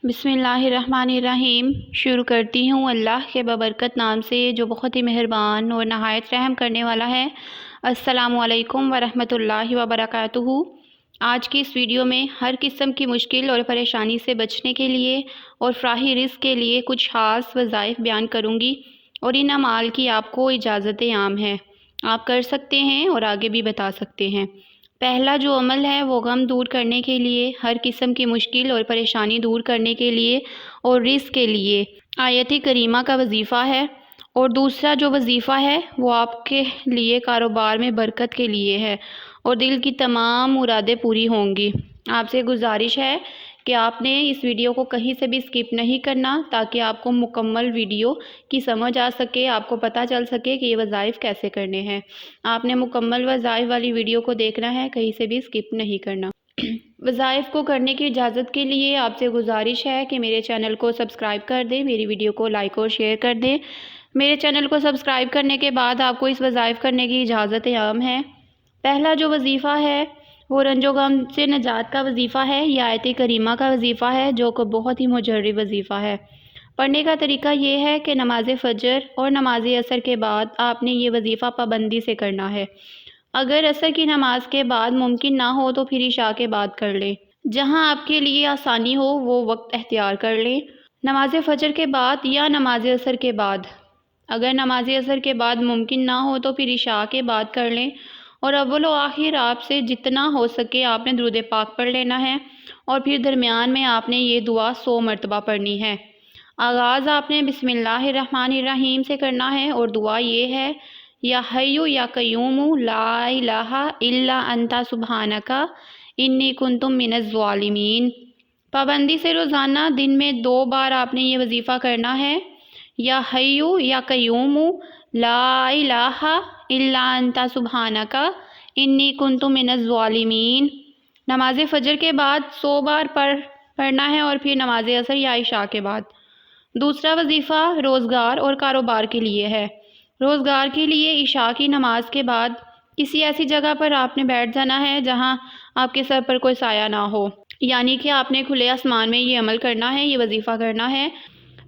बिस्मिल्लाहिर्रहमानिर्रहीम। शुरू करती हूँ अल्लाह के बबरकत नाम से जो बहुत ही मेहरबान और नहायत रहम करने वाला है। अस्सलामु अलैकुम वरहमतुल्लाहि वबरकातुहू। आज की इस वीडियो में हर किस्म की मुश्किल और परेशानी से बचने के लिए और फ़राही रिज़्क़ के लिए कुछ ख़ास वज़ाइफ बयान करूँगी और इन अमाल की आपको इजाज़त आम है, आप कर सकते हैं और आगे भी बता सकते हैं। पहला जो अमल है वो गम दूर करने के लिए, हर किस्म की मुश्किल और परेशानी दूर करने के लिए और रिज़्क़ के लिए आयत करीमा का वजीफ़ा है। और दूसरा जो वजीफ़ा है वो आपके लिए कारोबार में बरकत के लिए है और दिल की तमाम मुरादें पूरी होंगी। आपसे गुजारिश है कि आपने इस वीडियो को कहीं से भी स्किप नहीं करना ताकि आपको मुकम्मल वीडियो की समझ आ सके, आपको पता चल सके कि ये वज़ाइफ कैसे करने हैं। आपने मुकम्मल वज़ाइफ वाली वीडियो को देखना है, कहीं से भी स्किप नहीं करना। वज़ाइफ को करने की इजाज़त के लिए आपसे गुजारिश है कि मेरे चैनल को सब्सक्राइब कर दें, मेरी वीडियो को लाइक और शेयर कर दें। मेरे चैनल को सब्सक्राइब करने के बाद आपको इस वज़ाइफ करने की इजाज़त आम है। पहला जो वजीफ़ा है वो रंजो गम से निजात का वजीफ़ा है, यह आयत करीमा का वजीफ़ा है जो कि बहुत ही मुजर्रिब वजीफ़ा है। पढ़ने का तरीका ये है कि नमाज फ़जर और नमाज असर के बाद आपने ये वजीफ़ा पाबंदी से करना है। अगर असर की नमाज के बाद मुमकिन ना हो तो फिर इशा के बाद कर लें। जहाँ आपके लिए आसानी हो वो वक्त एख्तियार कर लें, नमाज फ़जर के बाद या नमाज असर के बाद। अगर नमाज असर के बाद मुमकिन ना हो तो फिर इशा के बाद कर लें। और अव्वल व आखिर आपसे जितना हो सके आपने दुरूद पाक पढ़ लेना है और फिर दरमियान में आपने ये दुआ 100 मरतबा पढ़नी है। आगाज़ आपने बिस्मिल्लाहिर्रहमानिर्रहीम से करना है और दुआ ये है, या हय्यु या क़य्यूमु ला इलाहा इल्ला अंता सुब्हानका इन्नी कुन्तु मिनज़ ज़ालिमीन। पाबंदी से रोज़ाना दिन में 2 बार आपने ये वजीफ़ा करना है, या हय्यु या क़य्यूमु ला इलाहा इल्ला अंता सुब्हानका इन्नी कुन्तु मिनज़ ज़ालिमीन। नमाज फ़जर के बाद 100 बार पढ़ना है और फिर नमाज असर या इशा के बाद। दूसरा वजीफ़ा रोज़गार और कारोबार के लिए है। रोज़गार के लिए इशा की नमाज के बाद किसी ऐसी जगह पर आपने बैठ जाना है जहां आपके सर पर कोई साया ना हो, यानी कि आपने खुले आसमान में ये अमल करना है, ये वजीफ़ा करना है।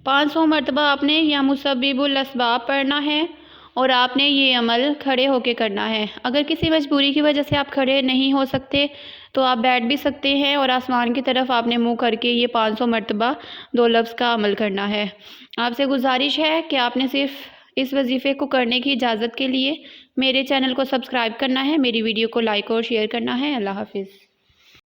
500 मरतबा आपने या मुसब्बिबुल असबाब पढ़ना है और आपने ये अमल खड़े होकर करना है। अगर किसी मजबूरी की वजह से आप खड़े नहीं हो सकते तो आप बैठ भी सकते हैं और आसमान की तरफ आपने मुंह करके ये 500 मरतबा 2 लफ्ज़ का अमल करना है। आपसे गुजारिश है कि आपने सिर्फ इस वजीफ़े को करने की इजाज़त के लिए मेरे चैनल को सब्सक्राइब करना है, मेरी वीडियो को लाइक और शेयर करना है। अल्लाह हाफिज़।